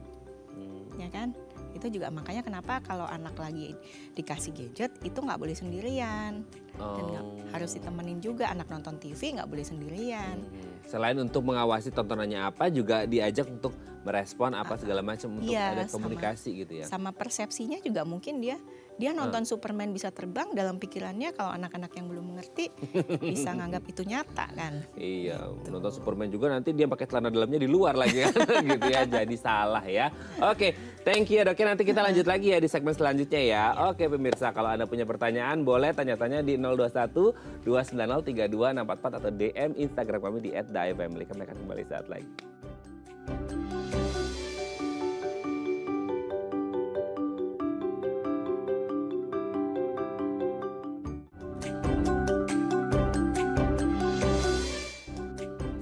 Ya kan? Itu juga makanya kenapa kalau anak lagi dikasih gadget itu nggak boleh sendirian. Dan harus ditemenin juga, anak nonton TV nggak boleh sendirian. Selain untuk mengawasi tontonannya apa, juga diajak untuk merespon apa segala macam untuk ada komunikasi gitu ya. Sama persepsinya juga mungkin dia nonton Superman bisa terbang, dalam pikirannya kalau anak-anak yang belum mengerti bisa nganggap itu nyata kan. Iya, nonton Superman juga nanti dia pakai celana dalamnya di luar lagi kan gitu ya, jadi salah ya. Oke, thank you ya dok. Nanti kita lanjut lagi ya di segmen selanjutnya ya. Oke pemirsa, kalau Anda punya pertanyaan boleh tanya-tanya di 021 290 32 644 atau DM Instagram kami di @daifamily. Kami akan kembali saat lagi.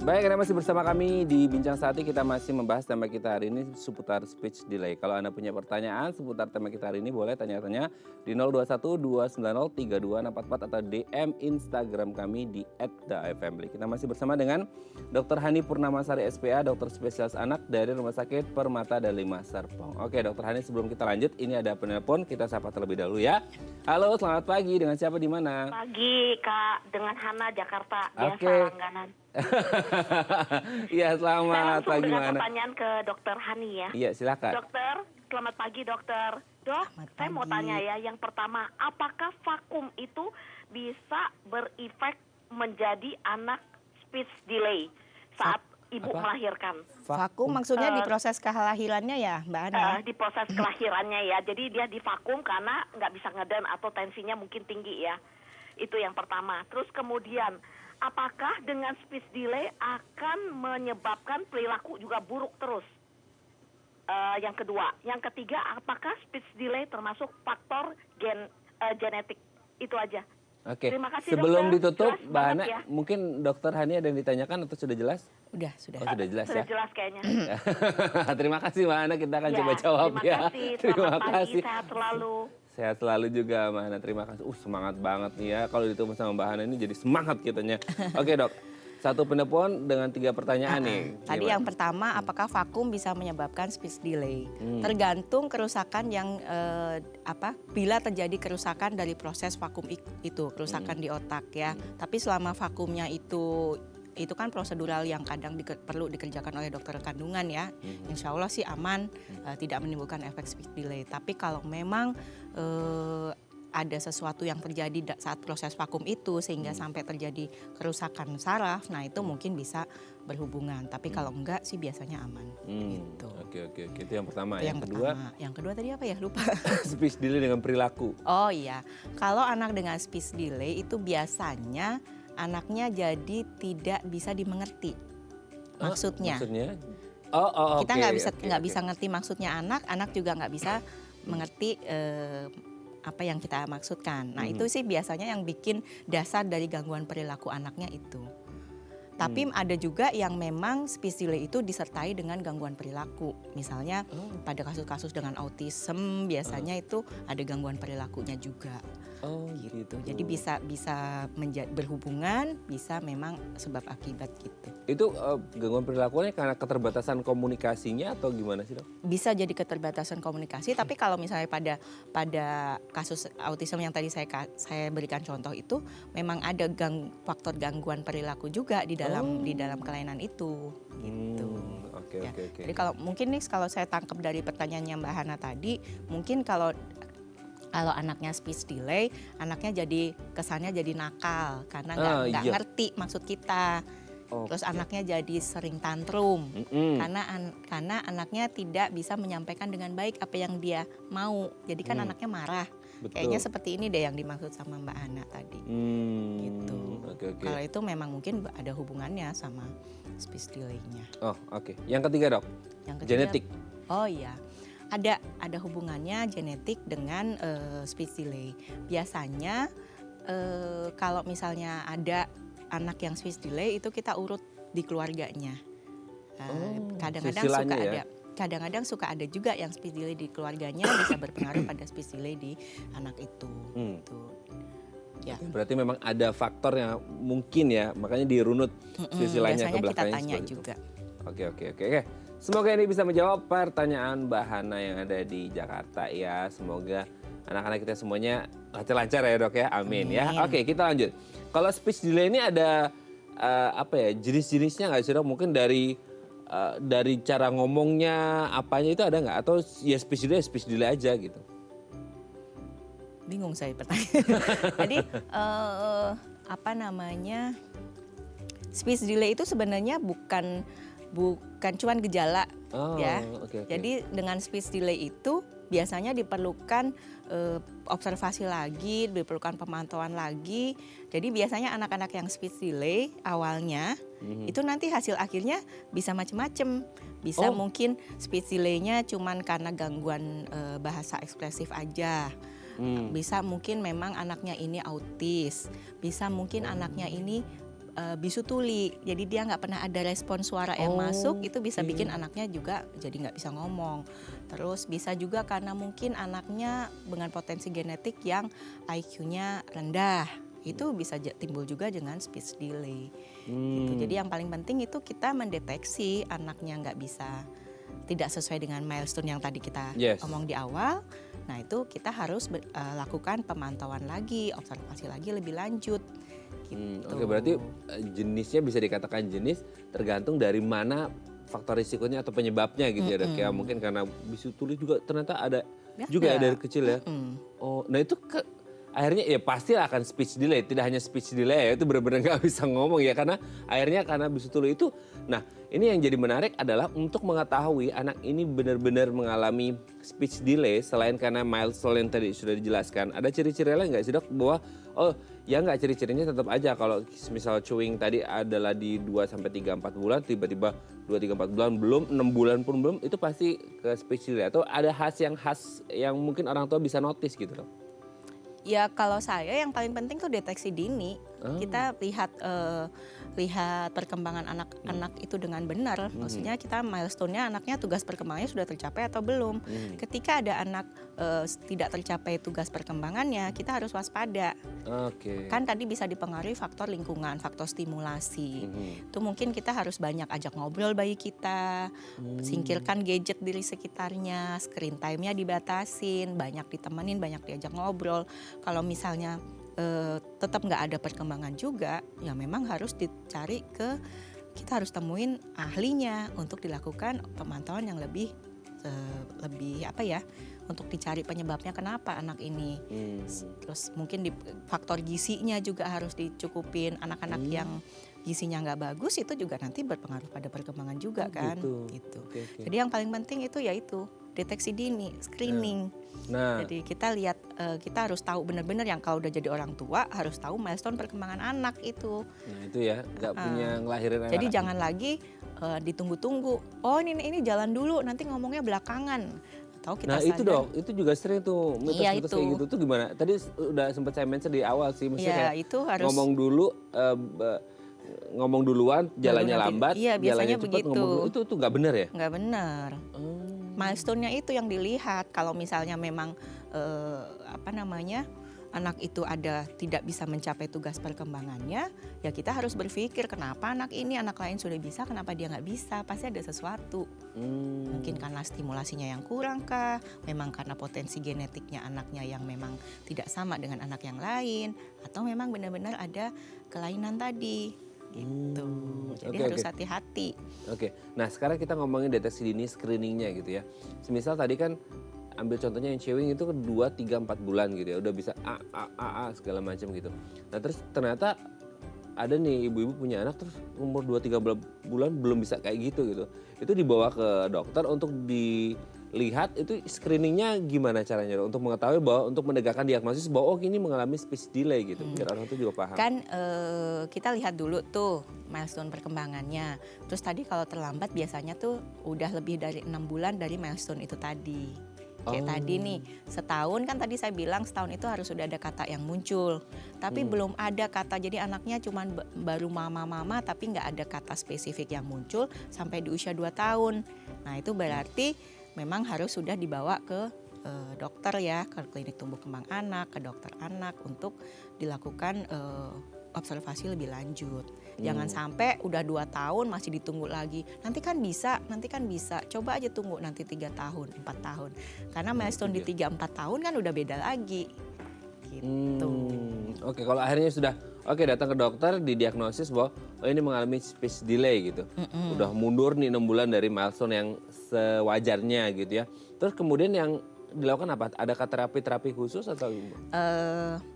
Baik, Anda masih bersama kami di Bincang Saat ini. Kita masih membahas tema kita hari ini seputar speech delay. Kalau Anda punya pertanyaan seputar tema kita hari ini boleh tanya-tanya di 021 290 32 644 atau DM Instagram kami di @daifamily. Kita masih bersama dengan Dr. Hani Purnamasari SPA, dokter spesialis anak dari Rumah Sakit Permata Dalima Serpong. Oke, Dr. Hani, sebelum kita lanjut, ini ada penelpon, kita sapa terlebih dahulu ya. Halo, selamat pagi. Dengan siapa di mana? Pagi, Kak. Dengan Hana, Jakarta. Biasa Oke. langganan. Iya, Saya selamat langsung pagi dengan mana? pertanyaan ke Dokter Hani ya. Iya, silakan. Dokter, selamat pagi dokter. Dok, Selamat saya mau pagi. tanya ya. Yang pertama, apakah vakum itu bisa berefek menjadi anak speech delay saat ibu Apa? melahirkan? Vakum maksudnya di proses kelahirannya ya Mbak Ana? Di proses kelahirannya ya. Jadi dia divakum karena nggak bisa ngeden atau tensinya mungkin tinggi ya. Itu yang pertama. Terus kemudian, apakah dengan speech delay akan menyebabkan perilaku juga buruk terus? Yang kedua. Yang ketiga, apakah speech delay termasuk faktor genetik? Itu aja. Oke, Terima kasih, sebelum dokter. ditutup, Jelas Mbak Hana, banget ya. mungkin Dokter Hani ada yang ditanyakan atau sudah jelas? Sudah. Oh, sudah jelas Sudah ya. jelas kayaknya. Terima kasih Mbak Hana, kita akan Ya, coba jawab terima ya. kasih. Terima Selamat pagi, kasih. sehat selalu. Sehat selalu juga Mbak Hana, terima kasih. Semangat banget nih ya, kalau ditemu sama Mbak Hana ini jadi semangat kitanya. Oke dok, satu penelpon dengan 3 pertanyaan nih. Tadi Gimana? yang pertama, apakah vakum bisa menyebabkan speech delay? Tergantung kerusakan yang bila terjadi kerusakan dari proses vakum itu, kerusakan di otak ya. Tapi selama vakumnya itu itu kan prosedural yang kadang perlu dikerjakan oleh dokter kandungan ya. Insya Allah sih aman, tidak menimbulkan efek speech delay. Tapi kalau memang ada sesuatu yang terjadi saat proses vakum itu sehingga sampai terjadi kerusakan saraf, nah itu mungkin bisa berhubungan. Tapi kalau enggak sih biasanya aman. Gitu. Oke. Itu yang pertama. Itu yang kedua, yang kedua tadi apa ya? Lupa. speech delay dengan perilaku. Oh iya, kalau anak dengan speech delay itu biasanya anaknya jadi tidak bisa dimengerti maksudnya. Kita nggak bisa ngerti maksudnya anak juga nggak bisa mengerti apa yang kita maksudkan. Nah itu sih biasanya yang bikin dasar dari gangguan perilaku anaknya itu. Tapi ada juga yang memang speech delay itu disertai dengan gangguan perilaku. Misalnya pada kasus-kasus dengan autism biasanya itu ada gangguan perilakunya juga. Gitu. Jadi bisa berhubungan, bisa memang sebab akibat gitu. Itu gangguan perilakunya karena keterbatasan komunikasinya atau gimana sih, Dok? Bisa jadi keterbatasan komunikasi, tapi kalau misalnya pada kasus autism yang tadi saya berikan contoh itu memang ada faktor gangguan perilaku juga di dalam kelainan itu gitu. Oke. Jadi kalau mungkin nih kalau saya tangkap dari pertanyaannya Mbak Hana tadi, mungkin kalau anaknya speech delay, anaknya jadi kesannya jadi nakal karena nggak ngerti maksud kita. Terus anaknya jadi sering tantrum karena anaknya tidak bisa menyampaikan dengan baik apa yang dia mau. Jadi kan anaknya marah. Betul. Kayaknya seperti ini deh yang dimaksud sama Mbak Hana tadi. Gitu. Oke. Kalau itu memang mungkin ada hubungannya sama speech delay-nya. Oke. Yang ketiga, Dok? Yang ketiga, genetik. Oh iya. Ada hubungannya genetik dengan speech delay. Biasanya kalau misalnya ada anak yang speech delay itu kita urut di keluarganya. Kadang-kadang suka ada juga yang speech delay di keluarganya bisa berpengaruh pada speech delay di anak itu. Gitu. Ya. Berarti memang ada faktor yang mungkin ya, makanya dirunut silsilahnya ke belakangnya. Biasanya kita tanya juga. Oke. Semoga ini bisa menjawab pertanyaan Mbak Hana yang ada di Jakarta ya. Semoga anak-anak kita semuanya lancar ya, Dok ya. Amin. Ya. Oke, kita lanjut. Kalau speech delay ini ada jenis-jenisnya nggak sih, Dok? Mungkin dari cara ngomongnya apanya itu ada nggak? Atau ya speech delay aja gitu? Bingung saya pertanyaan. Jadi speech delay itu sebenarnya bukan cuman gejala ya. Okay. Jadi dengan speech delay itu biasanya diperlukan observasi lagi, diperlukan pemantauan lagi. Jadi biasanya anak-anak yang speech delay awalnya itu nanti hasil akhirnya bisa macam-macam. Bisa mungkin speech delay-nya cuman karena gangguan bahasa ekspresif aja. Bisa mungkin memang anaknya ini autis. Bisa mungkin anaknya ini bisu tuli, jadi dia nggak pernah ada respon suara yang masuk, itu bisa bikin anaknya juga jadi nggak bisa ngomong. Terus bisa juga karena mungkin anaknya dengan potensi genetik yang IQ-nya rendah, itu bisa timbul juga dengan speech delay. Gitu. Jadi yang paling penting itu kita mendeteksi anaknya tidak sesuai dengan milestone yang tadi kita omong di awal. Nah itu kita harus lakukan pemantauan lagi, observasi lagi lebih lanjut. Gitu. Oke, berarti jenisnya bisa dikatakan jenis tergantung dari mana faktor risikonya atau penyebabnya gitu ya, Dok ya. Mungkin karena bisu tuli juga ternyata ada juga ya dari kecil ya. Nah itu akhirnya ya pasti akan speech delay, tidak hanya speech delay ya, itu benar-benar nggak bisa ngomong ya karena bisu tuli itu. Nah ini yang jadi menarik adalah untuk mengetahui anak ini benar-benar mengalami speech delay selain karena milestone yang tadi sudah dijelaskan. Ada ciri-ciri lain nggak sih, Dok, bahwa ya nggak, ciri-cirinya tetap aja kalau misal chewing tadi adalah di 2-3-4 bulan, tiba-tiba 2-3-4 bulan belum, 6 bulan pun belum, itu pasti ke speech delay. Atau ada khas yang mungkin orang tua bisa notice gitu, Dok? Ya kalau saya yang paling penting tuh deteksi dini. Kita lihat perkembangan anak-anak itu dengan benar. Maksudnya kita milestone-nya anaknya tugas perkembangannya sudah tercapai atau belum. Ketika ada anak tidak tercapai tugas perkembangannya, kita harus waspada. Kan tadi bisa dipengaruhi faktor lingkungan, faktor stimulasi. Itu mungkin kita harus banyak ajak ngobrol bayi kita, singkirkan gadget di sekitarnya, screen time-nya dibatasin, banyak ditemenin, banyak diajak ngobrol. Kalau misalnya tetap nggak ada perkembangan juga, ya memang harus dicari kita harus temuin ahlinya untuk dilakukan pemantauan yang lebih apa ya, untuk dicari penyebabnya kenapa anak ini. Terus mungkin faktor gizinya juga harus dicukupin. Anak-anak yang gizinya nggak bagus itu juga nanti berpengaruh pada perkembangan juga kan. Gitu. Okay. Jadi yang paling penting itu yaitu deteksi dini, screening. Nah, Jadi kita lihat, kita harus tahu benar-benar yang kalau udah jadi orang tua harus tahu milestone perkembangan anak itu. nah itu ya, nggak punya ngelahirin anak. Jadi jangan lagi ditunggu-tunggu. Oh ini jalan dulu, nanti ngomongnya belakangan. Atau kita Nah itu sadar, dong, itu juga sering tuh mitos-mitos itu. kayak gitu tuh gimana? Tadi udah sempat saya mention di awal sih, maksudnya Iya, kayak itu harus ngomong dulu, ngomong duluan, jalannya nanti. lambat, Iya, jalannya biasanya cepat, begitu. ngomong dulu. Itu nggak benar ya? nggak benar. Milestone-nya itu yang dilihat. Kalau misalnya memang anak itu tidak bisa mencapai tugas perkembangannya, ya kita harus berpikir kenapa anak lain sudah bisa, kenapa dia nggak bisa? Pasti ada sesuatu. Mungkin karena stimulasinya yang kurang kah? Memang karena potensi genetiknya anaknya yang memang tidak sama dengan anak yang lain, atau memang benar-benar ada kelainan tadi. Gitu. Jadi harus hati-hati. Oke. Nah sekarang kita ngomongin deteksi dini screeningnya gitu ya. Semisal tadi kan ambil contohnya yang cewek itu 2, 3, 4 bulan gitu ya. Udah bisa A segala macam gitu. Nah terus ternyata ada nih ibu-ibu punya anak terus umur 2, 3 bulan belum bisa kayak gitu. Itu dibawa ke dokter untuk dilihat itu screeningnya gimana caranya untuk mengetahui bahwa untuk menegakkan diagnosis bahwa ini mengalami speech delay gitu. Biar orang itu juga paham. Kan kita lihat dulu tuh milestone perkembangannya. Terus tadi kalau terlambat biasanya tuh udah lebih dari 6 bulan dari milestone itu tadi. Kayak tadi nih, setahun kan tadi saya bilang setahun itu harus sudah ada kata yang muncul. Tapi belum ada kata, jadi anaknya cuma baru mama-mama tapi nggak ada kata spesifik yang muncul sampai di usia 2 tahun. Nah itu berarti memang harus sudah dibawa ke dokter ya, ke klinik tumbuh kembang anak, ke dokter anak untuk dilakukan observasi lebih lanjut. Jangan sampai udah 2 tahun masih ditunggu lagi. Nanti kan bisa. Coba aja tunggu nanti 3 tahun, 4 tahun. Karena milestone di 3-4 tahun kan udah beda lagi. Gitu. Oke, kalau akhirnya sudah datang ke dokter didiagnosis bahwa ini mengalami speech delay gitu. Udah mundur nih 6 bulan dari milestone yang sewajarnya gitu ya. Terus kemudian yang dilakukan apa? Adakah terapi khusus atau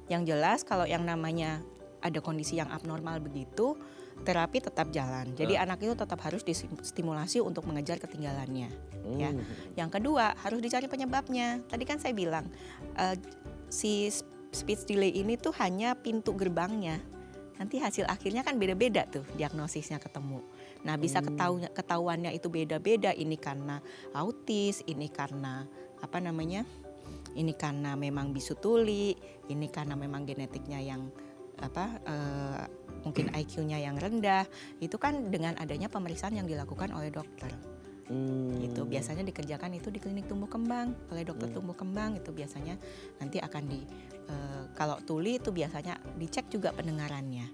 Yang jelas kalau yang namanya ada kondisi yang abnormal begitu, terapi tetap jalan. Jadi anak itu tetap harus distimulasi untuk mengejar ketinggalannya. Ya. Yang kedua harus dicari penyebabnya. Tadi kan saya bilang si speech delay ini tuh hanya pintu gerbangnya. Nanti hasil akhirnya kan beda-beda tuh diagnosisnya ketemu. Nah bisa ketahuannya itu beda-beda. Ini karena autis, ini karena ini karena memang bisu tuli, ini karena memang genetiknya yang mungkin IQ-nya yang rendah. Itu kan dengan adanya pemeriksaan yang dilakukan oleh dokter. Gitu biasanya dikerjakan itu di klinik tumbuh kembang oleh dokter tumbuh kembang. Itu biasanya nanti akan kalau tuli itu biasanya dicek juga pendengarannya.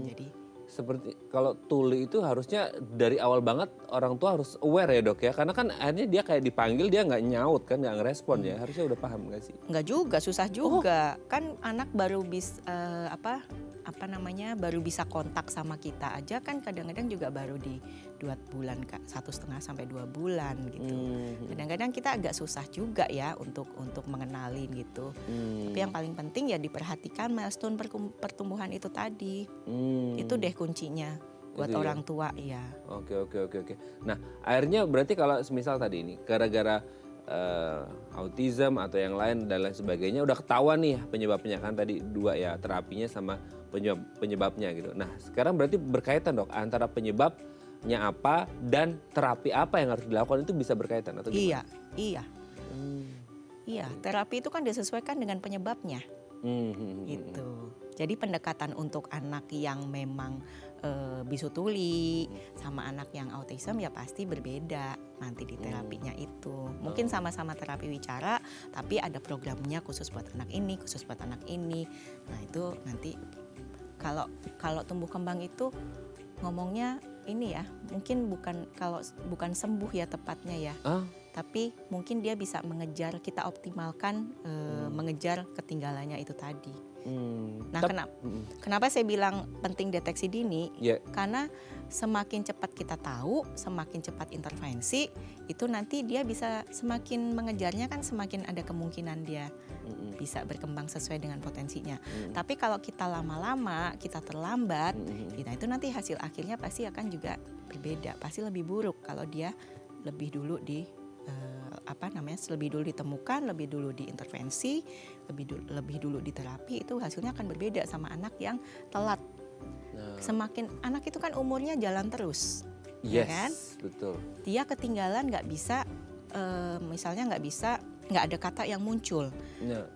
Jadi seperti kalau tuli itu harusnya dari awal banget orang tua harus aware ya dok ya, karena kan akhirnya dia kayak dipanggil dia nggak nyaut kan, nggak ngerespon ya, harusnya udah paham nggak sih? Nggak juga, susah juga. Kan anak baru baru bisa kontak sama kita aja kan kadang-kadang juga baru di 2 bulan Kak, 1,5 sampai 2 bulan gitu. Kadang-kadang kita agak susah juga ya untuk mengenalin gitu. Tapi yang paling penting ya diperhatikan milestone pertumbuhan itu tadi. Itu deh kuncinya buat Itu ya? orang tua ya. Oke. Nah akhirnya berarti kalau semisal tadi ini gara-gara autism atau yang lain dan lain sebagainya udah ketahuan nih penyebabnya kan tadi 2 ya, terapinya sama penyebabnya gitu. Nah sekarang berarti berkaitan dok antara penyebabnya apa dan terapi apa yang harus dilakukan, itu bisa berkaitan atau gimana? Iya, terapi itu kan disesuaikan dengan penyebabnya. Gitu. Jadi pendekatan untuk anak yang memang bisu tuli sama anak yang autism ya pasti berbeda nanti di terapinya itu. Mungkin sama-sama terapi wicara tapi ada programnya khusus buat anak ini, khusus buat anak ini. Nah itu nanti kalau tumbuh kembang itu ngomongnya ini ya, mungkin bukan sembuh ya tepatnya ya. tapi mungkin dia bisa mengejar, kita optimalkan mengejar ketinggalannya itu tadi. Nah, kenapa saya bilang penting deteksi dini? Karena semakin cepat kita tahu, semakin cepat intervensi, itu nanti dia bisa semakin mengejarnya kan semakin ada kemungkinan dia bisa berkembang sesuai dengan potensinya. Tapi kalau kita lama-lama, kita terlambat, nah itu nanti hasil akhirnya pasti akan juga berbeda, pasti lebih buruk kalau dia lebih dulu lebih dulu ditemukan, lebih dulu diintervensi, lebih dulu diterapi, itu hasilnya akan berbeda sama anak yang telat. Semakin anak itu kan umurnya jalan terus, ya kan? Betul. Dia ketinggalan nggak bisa, misalnya nggak ada kata yang muncul.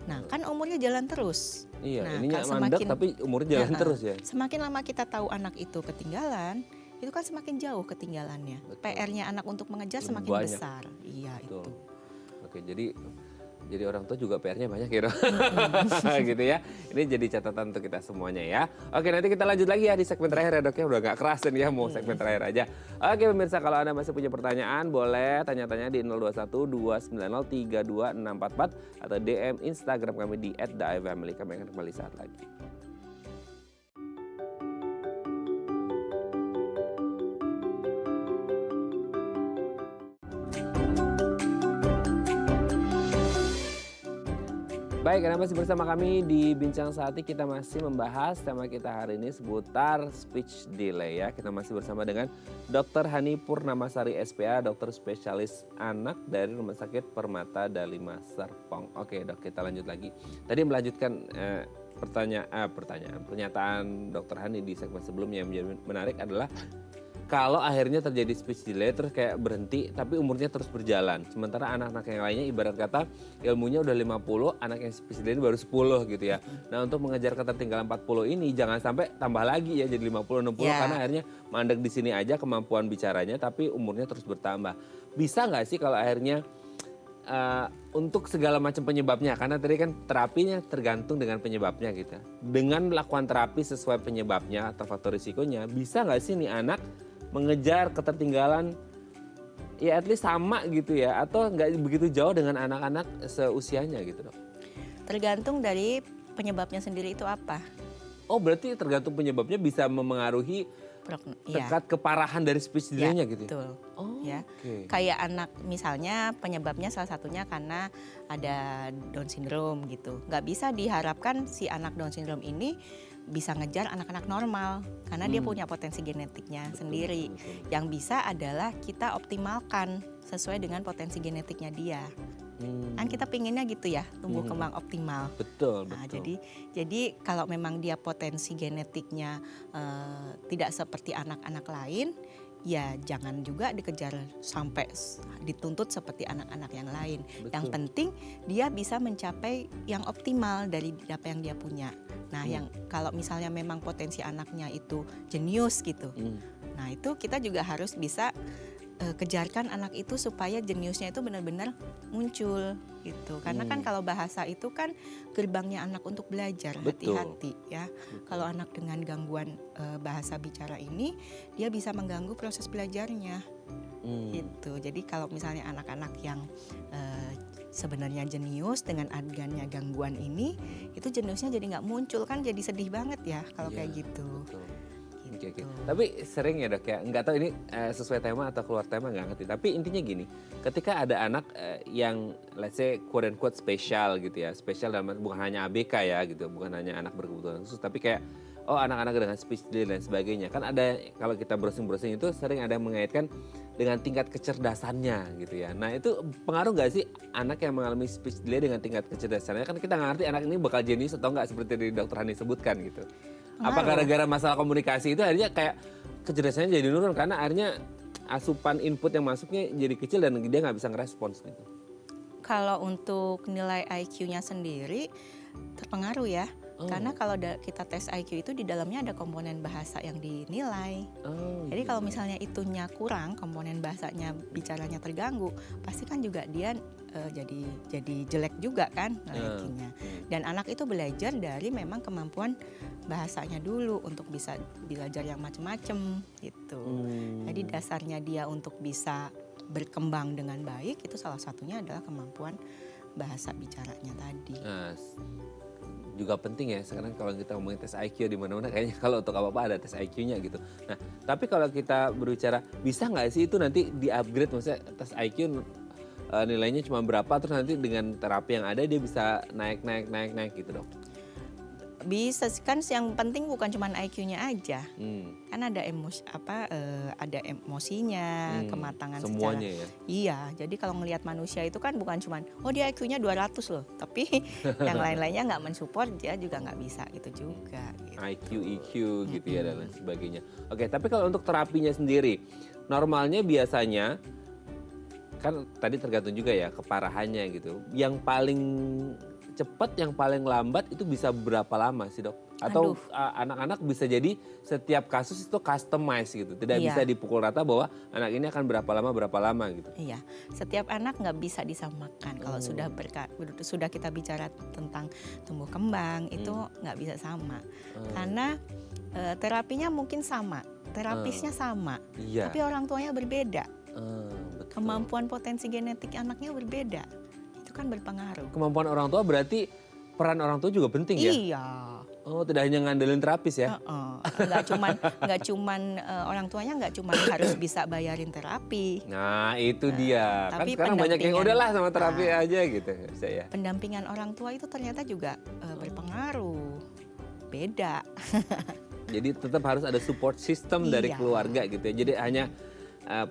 Nah, kan umurnya jalan terus. Iya, nah, ininya mandek tapi umurnya jalan terus ya. Semakin lama kita tahu anak itu ketinggalan, itu kan semakin jauh ketinggalannya. PR-nya anak untuk mengejar semakin banyak. Besar. Iya, betul. Itu. Oke, jadi orang tua juga PR-nya banyak ya, gitu ya. Ini jadi catatan untuk kita semuanya ya. Oke, nanti kita lanjut lagi ya di segmen terakhir ya, Dok ya. Udah gak kerasan ya, mau segmen terakhir aja. Oke pemirsa, kalau Anda masih punya pertanyaan, boleh tanya-tanya di 021 290 32644 atau DM Instagram kami di @theifamily. Kami akan kembali saat lagi. Baik, Anda masih bersama kami di Bincang Saati. Kita masih membahas tema kita hari ini seputar speech delay ya. Kita masih bersama dengan Dr. Hani Purnamasari SPA, dokter spesialis anak dari Rumah Sakit Permata Dalima Serpong. Oke Dok, kita lanjut lagi. Tadi melanjutkan pernyataan Dr. Hani di segmen sebelumnya yang menjadi menarik adalah kalau akhirnya terjadi speech delay terus kayak berhenti tapi umurnya terus berjalan. Sementara anak-anak yang lainnya ibarat kata ilmunya udah 50, anak yang speech delay baru 10 gitu ya. Nah untuk mengejar ketertinggalan 40 ini jangan sampai tambah lagi ya jadi 50, 60 karena akhirnya mandek di sini aja kemampuan bicaranya tapi umurnya terus bertambah. Bisa nggak sih kalau akhirnya untuk segala macam penyebabnya, karena tadi kan terapinya tergantung dengan penyebabnya gitu. Dengan melakukan terapi sesuai penyebabnya atau faktor risikonya, bisa nggak sih nih anak mengejar ketertinggalan ya at least sama gitu ya, atau nggak begitu jauh dengan anak-anak seusianya gitu Dok? Tergantung dari penyebabnya sendiri itu apa. Oh berarti tergantung penyebabnya bisa memengaruhi tingkat keparahan dari speech delay-nya gitu ya? Betul. Kayak anak misalnya penyebabnya salah satunya karena ada Down syndrome gitu. Nggak bisa diharapkan si anak Down syndrome ini bisa ngejar anak-anak normal karena dia punya potensi genetiknya sendiri. Yang bisa adalah kita optimalkan sesuai dengan potensi genetiknya dia. Kan kita pinginnya gitu ya, tumbuh kembang optimal. Betul. Nah, jadi kalau memang dia potensi genetiknya tidak seperti anak-anak lain, ya jangan juga dikejar sampai dituntut seperti anak-anak yang lain. Yang penting dia bisa mencapai yang optimal dari apa yang dia punya. Nah, yang kalau misalnya memang potensi anaknya itu jenius gitu. Nah, itu kita juga harus bisa kejarkan anak itu supaya jeniusnya itu benar-benar muncul gitu. Karena kan kalau bahasa itu kan gerbangnya anak untuk belajar, hati-hati ya. Kalau anak dengan gangguan bahasa bicara ini, dia bisa mengganggu proses belajarnya. Gitu. Jadi kalau misalnya anak-anak yang sebenarnya jenius dengan adanya gangguan ini, itu jeniusnya jadi nggak muncul, kan jadi sedih banget ya kalau kayak gitu. Betul. Oke. Tapi sering ya Dok ya, nggak tahu ini sesuai tema atau keluar tema nggak ngerti. Tapi intinya gini, ketika ada anak yang let's say quote and quote spesial gitu ya, spesial dalam bukan hanya ABK ya gitu, bukan hanya anak berkebutuhan khusus, tapi kayak anak-anak dengan speech delay dan sebagainya. Kan ada kalau kita browsing itu sering ada yang mengaitkan dengan tingkat kecerdasannya gitu ya. Nah itu pengaruh nggak sih anak yang mengalami speech delay dengan tingkat kecerdasannya? Kan kita nggak ngerti anak ini bakal jenius atau nggak seperti dari Dr. Hani sebutkan gitu. Apa gara-gara masalah komunikasi itu akhirnya kayak kecerdasannya jadi nurun karena akhirnya asupan input yang masuknya jadi kecil dan dia nggak bisa ngerespons gitu. Kalau untuk nilai IQ-nya sendiri terpengaruh ya. Karena kalau kita tes IQ itu di dalamnya ada komponen bahasa yang dinilai. Jadi kalau misalnya itunya kurang, komponen bahasanya bicaranya terganggu, pasti kan juga dia jadi jelek juga kan IQ-nya. Dan anak itu belajar dari memang kemampuan bahasanya dulu untuk bisa belajar yang macam-macam gitu. Jadi dasarnya dia untuk bisa berkembang dengan baik itu salah satunya adalah kemampuan bahasa bicaranya tadi. Nah, juga penting ya sekarang kalau kita ngomongin tes IQ di mana-mana kayaknya kalau untuk apa-apa ada tes IQ-nya gitu. Nah, tapi kalau kita berbicara bisa nggak sih itu nanti di-upgrade, maksudnya tes IQ nilainya cuma berapa terus nanti dengan terapi yang ada dia bisa naik gitu dok? Bisa kan yang penting bukan cuma IQ-nya aja. Kan ada ada emosinya, kematangan semuanya secara. ya. Iya, jadi kalau ngelihat manusia itu kan bukan cuma oh dia IQ-nya 200 loh, tapi yang lain-lainnya nggak mensupport dia juga nggak bisa gitu juga. Gitu. IQ, EQ gitu ya dan lain sebagainya. Oke, tapi kalau untuk terapinya sendiri, normalnya biasanya kan tadi tergantung juga ya keparahannya gitu. Yang paling cepat, yang paling lambat itu bisa berapa lama sih dok? Atau anak-anak bisa jadi setiap kasus itu customize gitu, tidak bisa dipukul rata bahwa anak ini akan berapa lama gitu. Iya, setiap anak nggak bisa disamakan. Kalau sudah kita bicara tentang tumbuh kembang itu nggak bisa sama, karena terapinya mungkin sama, terapisnya sama, tapi orang tuanya berbeda, kemampuan potensi genetik anaknya berbeda. Itu kan berpengaruh. Kemampuan orang tua berarti peran orang tua juga penting ya? Iya. Oh, tidak hanya ngandelin terapis ya? Nggak cuman orang tuanya nggak cuman harus bisa bayarin terapi. Nah itu dia. Kan Tapi sekarang banyak yang udahlah sama terapi aja gitu saya. Pendampingan orang tua itu ternyata juga berpengaruh. Beda. Jadi tetap harus ada support system dari keluarga gitu ya. Jadi hanya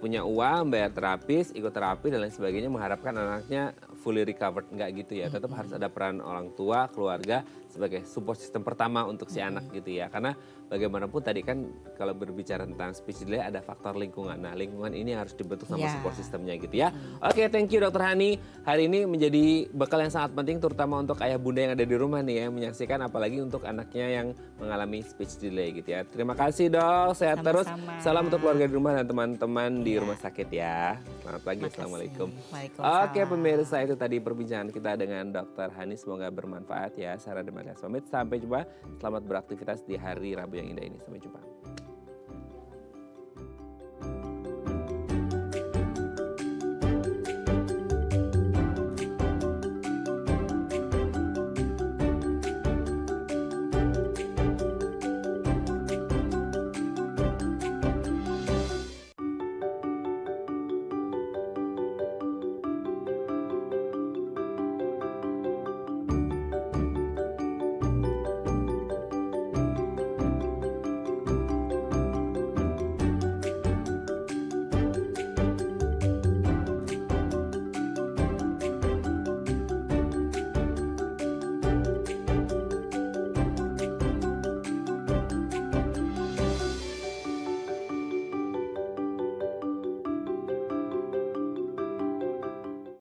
punya uang, bayar terapis, ikut terapi dan lain sebagainya mengharapkan anaknya fully recovered, enggak gitu ya. Tetap harus ada peran orang tua, keluarga sebagai support system pertama untuk si anak gitu ya. Karena bagaimanapun tadi kan kalau berbicara tentang speech delay ada faktor lingkungan. Nah lingkungan ini harus dibentuk sama support systemnya gitu ya. Oke, thank you Dr. Hani. Hari ini menjadi bekal yang sangat penting terutama untuk ayah bunda yang ada di rumah nih ya. Menyaksikan apalagi untuk anaknya yang mengalami speech delay gitu ya. Terima kasih dok, sehat terus. Salam untuk keluarga di rumah dan teman-teman di rumah sakit ya. Selamat pagi, assalamualaikum. Oke pemirsa, itu tadi perbincangan kita dengan Dr. Hani. Semoga bermanfaat ya. Sarah Demakas pamit, sampai jumpa. Selamat beraktivitas di hari Rabu yang indah ini. Sampai jumpa.